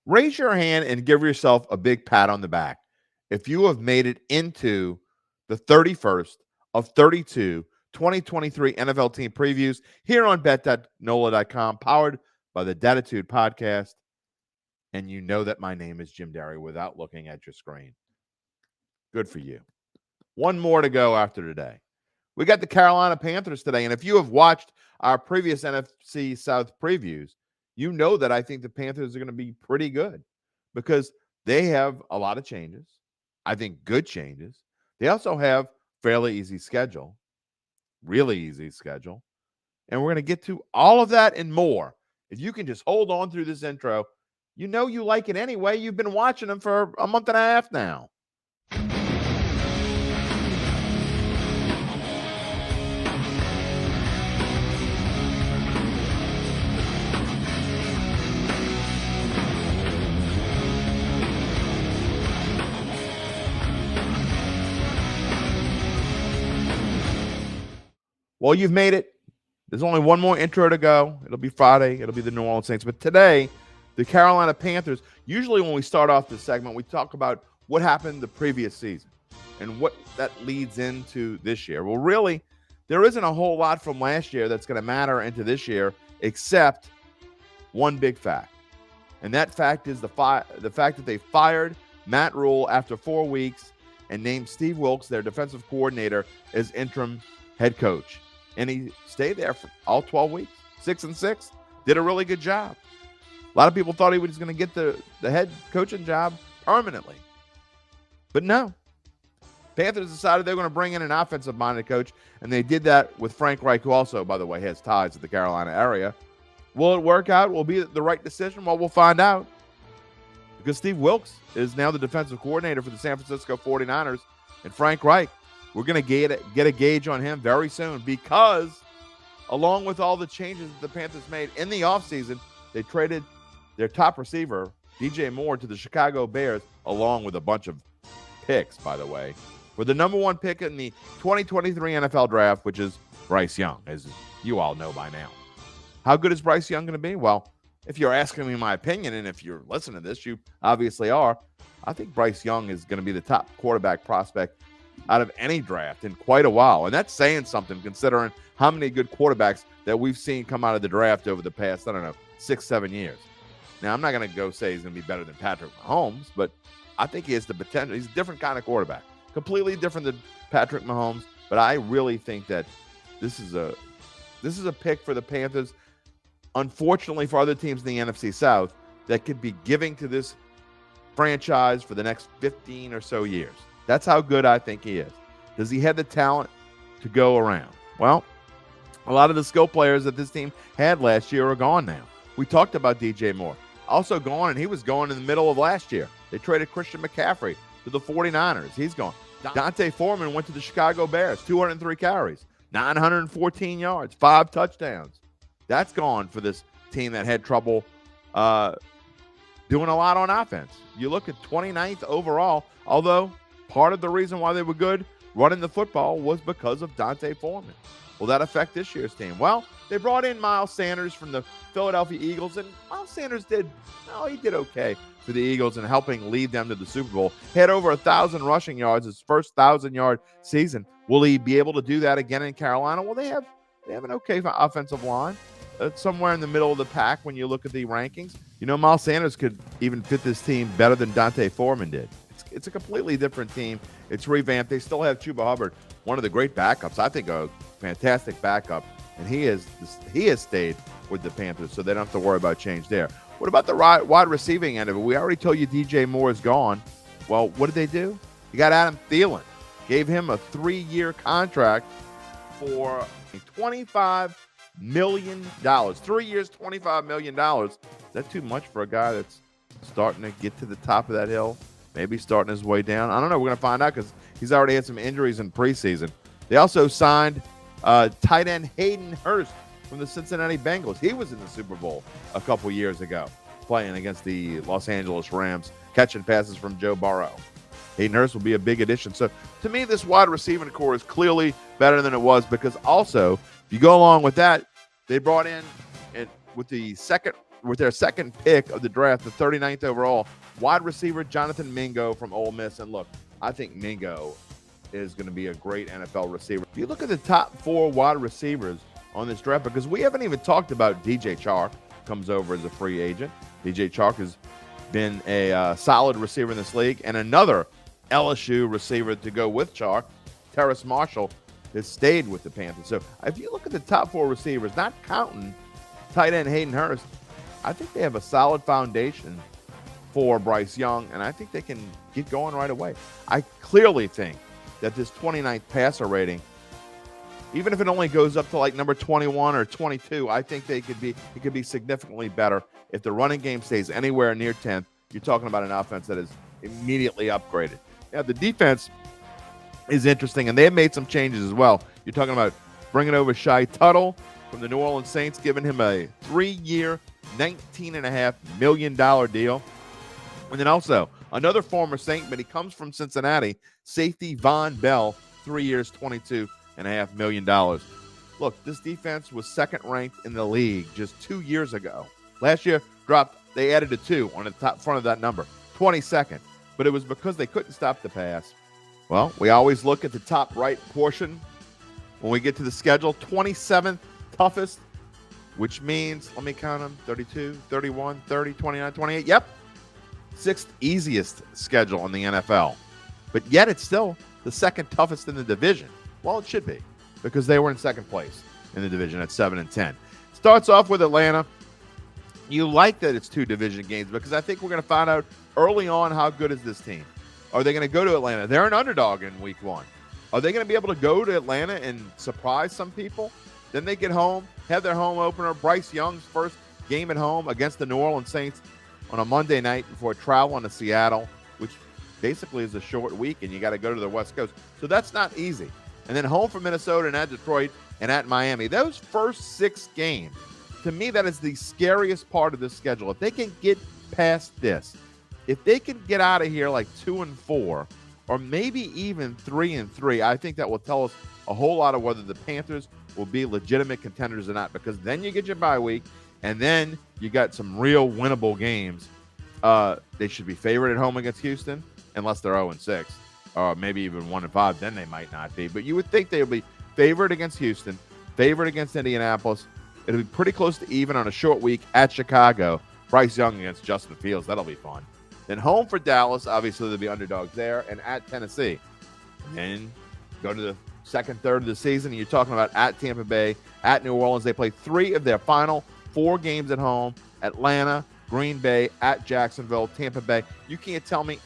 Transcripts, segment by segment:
Raise your hand and give yourself a big pat on the back if you have made it into the 31st of 32 2023 NFL team previews here on bet.nola.com, powered by the Dattitude Podcast. And you know that my name is Jim Derry without looking at your screen. Good for you. One more to go after today. We got the Carolina Panthers today, and if you have watched our previous NFC South previews, you know that I think the Panthers are going to be pretty good because they have a lot of changes. I think good changes. They also have fairly easy schedule, really easy schedule, and we're going to get to all of that and more. If you can just hold on through this intro, you know you like it anyway. You've been watching them for a month and a half now. Well, you've made it. There's only one more intro to go. It'll be Friday. It'll be the New Orleans Saints. But today, the Carolina Panthers, usually when we start off this segment, we talk about what happened the previous season and what that leads into this year. Well, really, there isn't a whole lot from last year that's going to matter into this year except one big fact. And that fact is the fact that they fired Matt Rule after 4 weeks and named Steve Wilks, their defensive coordinator, as interim head coach. And he stayed there for all 12 weeks, 6-6, did a really good job. A lot of people thought he was going to get the head coaching job permanently. But no. Panthers decided they were going to bring in an offensive-minded coach, and they did that with Frank Reich, who also, by the way, has ties to the Carolina area. Will it work out? Will it be the right decision? Well, we'll find out. Because Steve Wilks is now the defensive coordinator for the San Francisco 49ers, and Frank Reich, we're going to get a gauge on him very soon because along with all the changes that the Panthers made in the offseason, they traded their top receiver, DJ Moore, to the Chicago Bears, along with a bunch of picks, by the way, for the number one pick in the 2023 NFL draft, which is Bryce Young, as you all know by now. How good is Bryce Young going to be? Well, if you're asking me my opinion, and if you're listening to this, you obviously are, I think Bryce Young is going to be the top quarterback prospect out of any draft in quite a while. And that's saying something considering how many good quarterbacks that we've seen come out of the draft over the past, 6-7 years. Now, I'm not going to go say he's going to be better than Patrick Mahomes, but I think he has the potential. He's a different kind of quarterback, completely different than Patrick Mahomes. But I really think that this is a pick for the Panthers, unfortunately for other teams in the NFC South, that could be giving to this franchise for the next 15 or so years. That's how good I think he is. Does he have the talent to go around? Well, a lot of the skill players that this team had last year are gone now. We talked about DJ Moore. Also gone, and he was gone in the middle of last year. They traded Christian McCaffrey to the 49ers. He's gone. Dante Foreman went to the Chicago Bears, 203 carries, 914 yards, 5 touchdowns. That's gone for this team that had trouble doing a lot on offense. You look at 29th overall, although part of the reason why they were good running the football was because of Dante Foreman. Will that affect this year's team? Well, they brought in Miles Sanders from the Philadelphia Eagles, and Miles Sanders did okay for the Eagles in helping lead them to the Super Bowl. He had over 1,000 rushing yards, his first 1,000-yard season. Will he be able to do that again in Carolina? Well, they have an okay offensive line. It's somewhere in the middle of the pack when you look at the rankings. You know, Miles Sanders could even fit this team better than Dante Foreman did. It's a completely different team. It's revamped. They still have Chuba Hubbard, one of the great backups. I think a fantastic backup, and he has stayed with the Panthers, so they don't have to worry about change there. What about the wide receiving end of it? We already told you DJ Moore is gone. Well, what did they do? You got Adam Thielen. Gave him a 3-year contract for $25 million. 3 years, $25 million. Is that too much for a guy that's starting to get to the top of that hill? Maybe starting his way down. I don't know. We're going to find out because he's already had some injuries in preseason. They also signed tight end Hayden Hurst from the Cincinnati Bengals. He was in the Super Bowl a couple years ago playing against the Los Angeles Rams, catching passes from Joe Burrow. Hayden Hurst will be a big addition. So, to me, this wide receiving core is clearly better than it was because also, if you go along with that, they brought in, with the second with their second pick of the draft, the 39th overall, wide receiver Jonathan Mingo from Ole Miss. And look, I think Mingo is going to be a great NFL receiver. If you look at the top 4 wide receivers on this draft, because we haven't even talked about DJ Chark, comes over as a free agent. DJ Chark has been a solid receiver in this league. And another LSU receiver to go with Chark, Terrace Marshall, has stayed with the Panthers. So if you look at the top 4 receivers, not counting tight end Hayden Hurst, I think they have a solid foundation for Bryce Young, and I think they can get going right away. I clearly think that this 29th passer rating, even if it only goes up to like number 21 or 22, I think it could be significantly better. If the running game stays anywhere near 10th, you're talking about an offense that is immediately upgraded. Yeah, the defense is interesting, and they have made some changes as well. You're talking about bringing over Shai Tuttle from the New Orleans Saints, giving him a 3-year, $19.5 million deal. And then also another former Saint, but he comes from Cincinnati, safety Von Bell, 3 years, $22.5 million. Look, this defense was second ranked in the league just 2 years ago. Last year, they added a 2 on the top front of that number, 22nd. But it was because they couldn't stop the pass. Well, we always look at the top right portion when we get to the schedule, 27th toughest, which means, let me count them, 32, 31, 30, 29, 28. Yep. 6th easiest schedule in the NFL. But yet it's still the second toughest in the division. Well, it should be, because they were in second place in the division at 7-10. Starts off with Atlanta. You like that it's 2 division games, because I think we're going to find out early on how good is this team. Are they going to go to Atlanta? They're an underdog in week 1. Are they going to be able to go to Atlanta and surprise some people? Then they get home, have their home opener, Bryce Young's first game at home against the New Orleans Saints on a Monday night before traveling to Seattle, which basically is a short week, and you got to go to the West Coast. So that's not easy. And then home for Minnesota and at Detroit and at Miami. Those first 6 games, to me, that is the scariest part of this schedule. If they can get past this, if they can get out of here like 2-4, or maybe even 3-3, I think that will tell us a whole lot of whether the Panthers will be legitimate contenders or not, because then you get your bye week, and then you got some real winnable games. They should be favored at home against Houston, unless they're 0-6, or maybe even 1-5. Then they might not be. But you would think they would be favored against Houston, favored against Indianapolis. It'll be pretty close to even on a short week at Chicago. Bryce Young against Justin Fields. That'll be fun. Then home for Dallas. Obviously, they'll be underdogs there, and at Tennessee. And then go to the second third of the season, and you're talking about at Tampa Bay, at New Orleans. They play 3 of their final 4 games at home: Atlanta, Green Bay, at Jacksonville, Tampa Bay. You can't tell me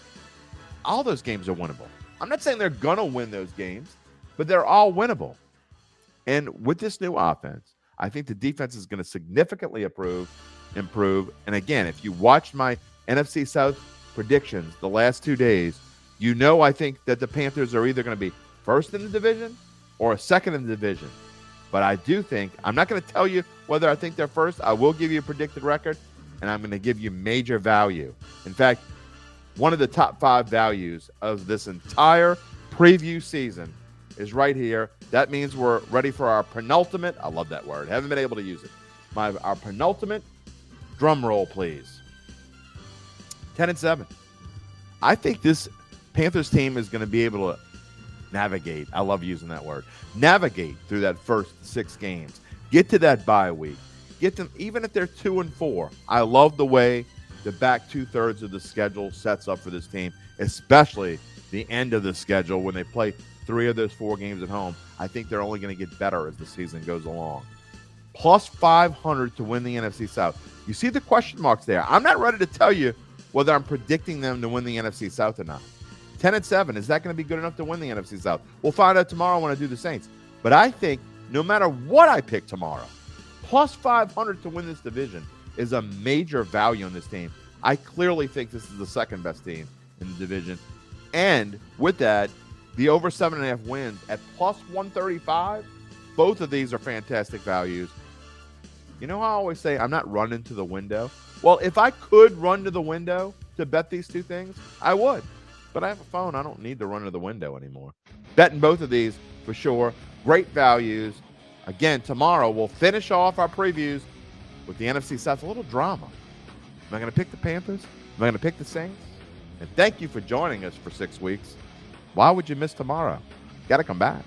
all those games are winnable. I'm not saying they're going to win those games, but they're all winnable. And with this new offense, I think the defense is going to significantly improve. And again, if you watched my NFC South predictions the last 2 days, you know I think that the Panthers are either going to be first in the division or second in the division. But I do think, I'm not going to tell you whether I think they're first. I will give you a predicted record, and I'm going to give you major value. In fact, one of the top 5 values of this entire preview season is right here. That means we're ready for our penultimate. I love that word. Haven't been able to use it. Our penultimate. Drum roll, please. 10-7. I think this Panthers team is going to be able to navigate. I love using that word. Navigate through that first 6 games. Get to that bye week. Get them, even if they're 2-4. I love the way the back 2/3 of the schedule sets up for this team, especially the end of the schedule when they play 3 of those 4 games at home. I think they're only going to get better as the season goes along. Plus 500 to win the NFC South. You see the question marks there. I'm not ready to tell you whether I'm predicting them to win the NFC South or not. 10-7, is that going to be good enough to win the NFC South? We'll find out tomorrow when I do the Saints. But I think no matter what I pick tomorrow, plus 500 to win this division is a major value on this team. I clearly think this is the second best team in the division. And with that, the over 7.5 wins at plus 135, both of these are fantastic values. You know how I always say I'm not running to the window? Well, if I could run to the window to bet these 2 things, I would. But I have a phone. I don't need to run to the window anymore. Betting both of these for sure. Great values. Again, tomorrow we'll finish off our previews with with the NFC South, a little drama. Am I going to pick the Panthers? Am I going to pick the Saints? And thank you for joining us for 6 weeks. Why would you miss tomorrow? Got to come back.